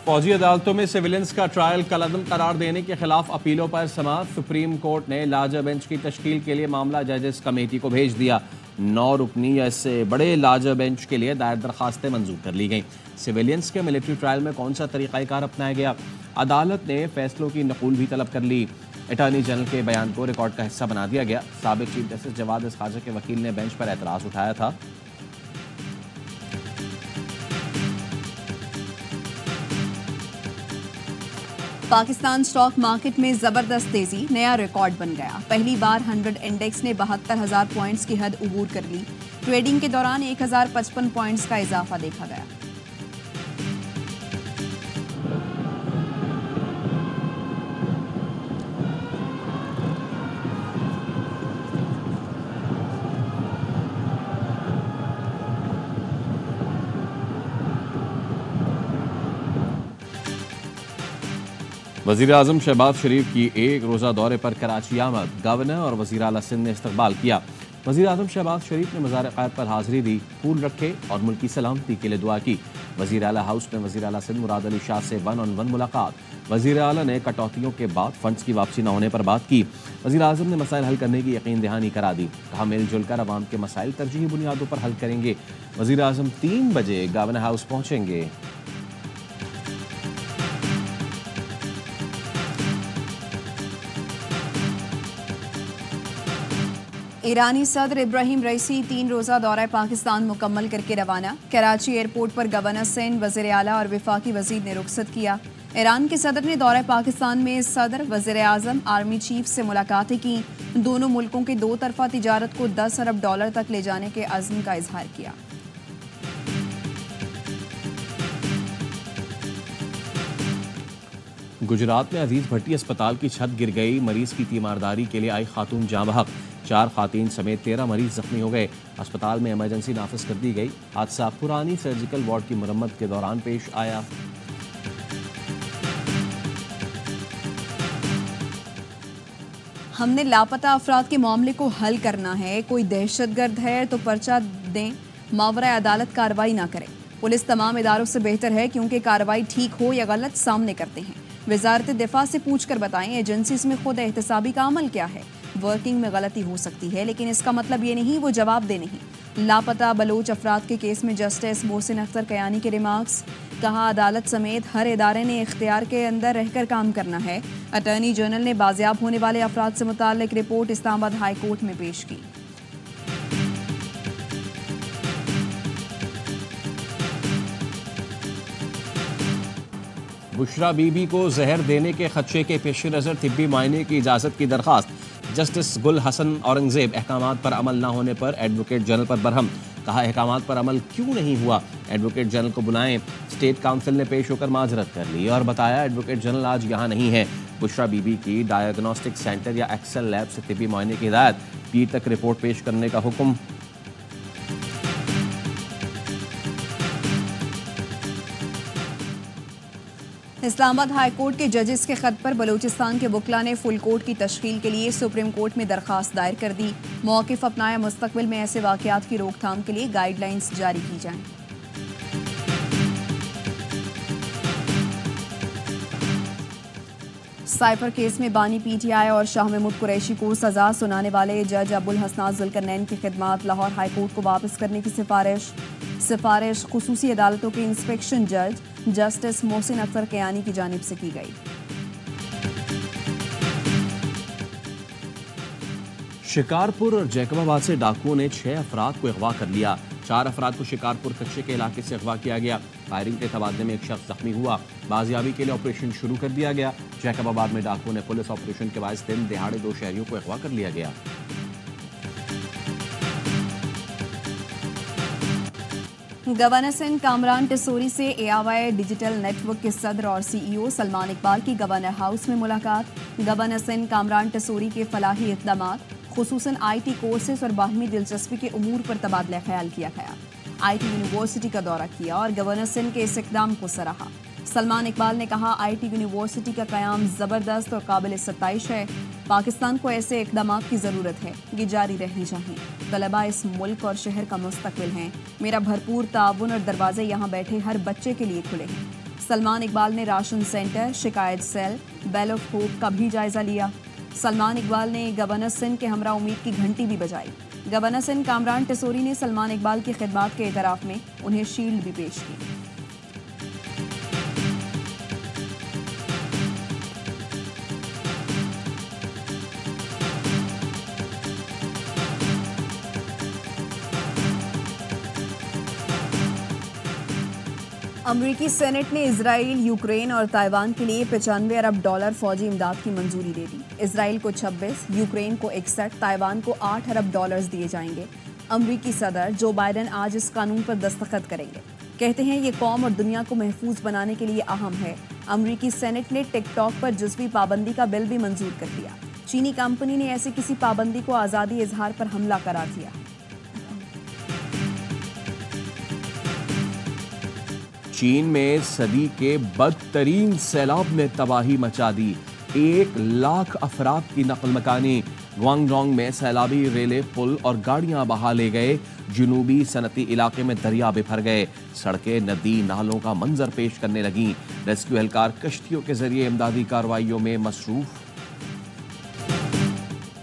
फौजी अदालतों में सिविलियंस का ट्रायल कलअदम करार देने के खिलाफ अपीलों पर समाअत। सुप्रीम कोर्ट ने लार्जर बेंच की तश्कील के लिए मामला जजेस कमेटी को भेज दिया। 9 रुकनी या इससे बड़े लार्जर बेंच के लिए दायर दरखास्तें मंजूर कर ली गईं। सिविलियंस के मिलिट्री ट्रायल में कौन सा तरीक़ाकार अपनाया गया, अदालत ने फैसलों की नकूल भी तलब कर ली। अटॉर्नी जनरल के बयान को रिकॉर्ड का हिस्सा बना दिया गया। साबिक चीफ जस्टिस जवाद खाजा के वकील ने बेंच पर एतराज़ उठाया था। पाकिस्तान स्टॉक मार्केट में जबरदस्त तेजी, नया रिकॉर्ड बन गया। पहली बार 100 इंडेक्स ने 72,000 पॉइंट्स की हद अबूर कर ली। ट्रेडिंग के दौरान 1055 पॉइंट्स का इजाफा देखा गया। वज़ीर आज़म शहबाज शरीफ की एक रोज़ा दौरे पर कराची आमद। गवर्नर और वज़ीर आला सिंध ने इस्तकबाल किया। वज़ीर आज़म शहबाज शरीफ ने मज़ार क़ायद पर हाज़िरी दी, फूल रखे और मुल्क की सलामती के लिए दुआ की। वज़ीर आला हाउस में वज़ीर आला सिंध मुराद अली शाह से 1-on-1 मुलाकात। वज़ीर आला ने कटौतियों के बाद फंड्स की वापसी न होने पर बात की। वज़ीर आज़म ने मसाइल हल करने की यकीन दहानी करा दी। कहा, मिलजुल कर अवाम के मसाइल तरजीही बुनियादों पर हल करेंगे। वज़ीर आज़म 3 बजे गवर्नर हाउस पहुँचेंगे। ईरानी सदर इब्राहिम रईसी 3 रोज़ा दौरा पाकिस्तान मुकम्मल करके रवाना। कराची एयरपोर्ट पर गवर्नर सिंध, वज़ीर आला और वफाकी वज़ीर ने रुखसत किया। ईरान के सदर ने दौरा पाकिस्तान में सदर, वज़ीर आज़म, आर्मी चीफ से मुलाकातें की। दोनों मुल्कों की 2 तरफ़ा तिजारत को $10 अरब तक ले जाने के अज़्म का इजहार किया। गुजरात में अजीज भट्टी अस्पताल की छत गिर गई। मरीज की तीमारदारी के लिए आई खातून जाँ बहक। 4 खातून समेत 13 मरीज जख्मी हो गए। अस्पताल में इमरजेंसी नाफिज कर दी गई। हादसा पुरानी सर्जिकल वार्ड की मरम्मत के दौरान पेश आया। हमने लापता अफराद के मामले को हल करना है। कोई दहशतगर्द है तो पर्चा दें, मावरा अदालत कार्रवाई ना करे। पुलिस तमाम इदारों से बेहतर है क्योंकि कार्रवाई ठीक हो या गलत सामने करते हैं। वजारत दिफा से पूछ कर बताएं एजेंसीज में खुद एहतसाबी का अमल क्या है। वर्किंग में गलती हो सकती है लेकिन इसका मतलब ये नहीं वो जवाब दे नहीं। लापता बलोच अफराद के केस में जस्टिस मोहसिन अख्तर कयानी के रिमार्क्स। कहा, अदालत समेत हर इदारे ने इख्तियार के अंदर रहकर काम करना है। अटॉर्नी जनरल ने बाजियाब होने वाले अफराद से मुताल्लिक रिपोर्ट इस्लामाबाद हाई कोर्ट में पेश की। बुशरा बीबी को जहर देने के खदशे के पेश नज़र तिब्बी मायने की इजाज़त की दरख्वास्त। जस्टिस गुल हसन औरंगजेब अहकामात पर अमल न होने पर एडवोकेट जनरल पर बरहम। कहा, अहकामात पर अमल क्यों नहीं हुआ, एडवोकेट जनरल को बुलाएं। स्टेट काउंसिल ने पेश होकर माजरत कर ली और बताया एडवोकेट जनरल आज यहाँ नहीं है। बुशरा बीबी की डायग्नोस्टिक सेंटर या एक्सेल लैब से तिब्बी मायने की हिदायत, पीर तक रिपोर्ट पेश करने का हुक्म। इस्लामाबाद हाई कोर्ट के जजेस के खत पर बलूचिस्तान के वकला ने फुल कोर्ट की तश्कील के लिए सुप्रीम कोर्ट में दरखास्त दायर कर दी। मौक़िफ़ अपनाया, मुस्तक़बिल में ऐसे वाक़यात की रोकथाम के लिए गाइडलाइंस जारी की जाएं। साइफर केस में बानी PTI और शाह महमूद कुरैशी को सजा सुनाने वाले जज अबुल हसनात जुल्करनैन की खिदमात लाहौर हाई कोर्ट को वापस करने की सिफारिश खुसूसी अदालतों के इंस्पेक्शन जज जस्टिस मोहसिन अख्तर कयानी की जानिब से की गई। शिकारपुर और जैकबाबाद से डाकुओं ने 6 अफराद को अगवा कर लिया। 4 अफराद को शिकारपुर कच्चे के इलाके से अगवा किया गया। फायरिंग के तबादले में एक शख्स जख्मी हुआ। बाजियाबी के लिए ऑपरेशन शुरू कर दिया गया। जैकबाबाद में डाकुओं ने पुलिस ऑपरेशन के बाद दिन दिहाड़े 2 शहरियों को अगवा कर लिया गया। गवर्नर सिंध कामरान टिसोरी से ARY डिजिटल नेटवर्क के सदर और CEO सलमान इकबाल की गवर्नर हाउस में मुलाकात। गवर्नर सिंध कामरान टिसोरी के फलाही इक़दामात, खुसूसन IT कोर्सेज और बाहमी दिलचस्पी के उमूर पर तबादला ख्याल किया गया। IT यूनिवर्सिटी का दौरा किया और गवर्नर सिंध के इस इक़दाम को सराहा। सलमान इकबाल ने कहा, IT यूनिवर्सिटी का क़याम ज़बरदस्त और काबिल सत्ताइश है। पाकिस्तान को ऐसे इक़दामात की ज़रूरत है, ये जारी रहनी चाहिए। तलबा इस मुल्क और शहर का मुस्तक़बिल हैं। मेरा भरपूर ताउन और दरवाजे यहाँ बैठे हर बच्चे के लिए खुले हैं। सलमान इकबाल ने राशन सेंटर, शिकायत सेल, बेल ऑफ होप का भी जायजा लिया। सलमान इकबाल ने गवर्नर सिंध के हमरा उम्मीद की घंटी भी बजाई। गवर्नर सिंध कामरान टिसोरी ने सलमान इकबाल की खिदमत के एतराफ में उन्हें शील्ड भी पेश की। अमरीकी सेनेट ने इजराइल, यूक्रेन और ताइवान के लिए $95 अरब फौजी इमदाद की मंजूरी दे दी। इजराइल को 26, यूक्रेन को 61, ताइवान को $8 अरब दिए जाएंगे। अमरीकी सदर जो बाइडेन आज इस कानून पर दस्तखत करेंगे। कहते हैं ये कौम और दुनिया को महफूज बनाने के लिए अहम है। अमरीकी सेनेट ने टिकटॉक पर जुज़वी पाबंदी का बिल भी मंजूर कर दिया। चीनी कंपनी ने ऐसी किसी पाबंदी को आज़ादी इजहार पर हमला करार दिया। चीन में सदी के बदतरीन सैलाब ने तबाही मचा दी। 1 लाख अफराद की नकल मकानी। ग्वांगडोंग में सैलाबी रेले, पुल और गाड़ियां बहा ले गए। जुनूबी सनती इलाके में दरिया बिफर गए। सड़कें, नदी, नालों का मंजर पेश करने लगी। रेस्क्यू एहलकार कश्तियों के जरिए इमदादी कार्रवाइयों में मसरूफ।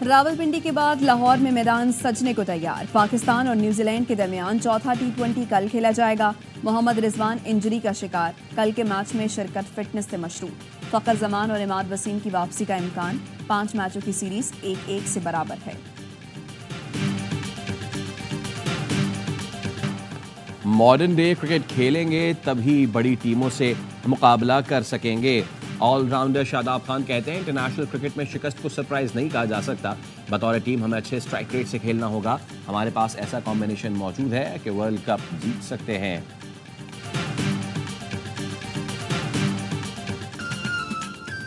रावलपिंडी के बाद लाहौर में मैदान सजने को तैयार। पाकिस्तान और न्यूजीलैंड के दरमियान चौथा T20 कल खेला जाएगा। मोहम्मद रिजवान इंजरी का शिकार। कल के मैच में शिरकत फिटनेस से मशरूफ। फखर जमान और इमाद वसीम की वापसी का इम्कान। 5 मैचों की सीरीज 1-1 से बराबर है। मॉडर्न डे क्रिकेट खेलेंगे तभी बड़ी टीमों से मुकाबला कर सकेंगे। ऑलराउंडर शादाब खान कहते हैं इंटरनेशनल क्रिकेट में शिकस्त को सरप्राइज नहीं कहा जा सकता। बतौर टीम हमें अच्छे स्ट्राइक रेट से खेलना होगा। हमारे पास ऐसा कॉम्बिनेशन मौजूद है कि वर्ल्ड कप जीत सकते हैं।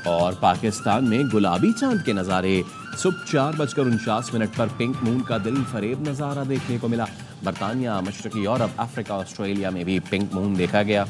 और पाकिस्तान में गुलाबी चांद के नजारे। सुबह 4:49 पर पिंक मून का दिल फरेब नजारा देखने को मिला। बरतानिया, मशरकी यूरोप, अफ्रीका, ऑस्ट्रेलिया में भी पिंक मून देखा गया।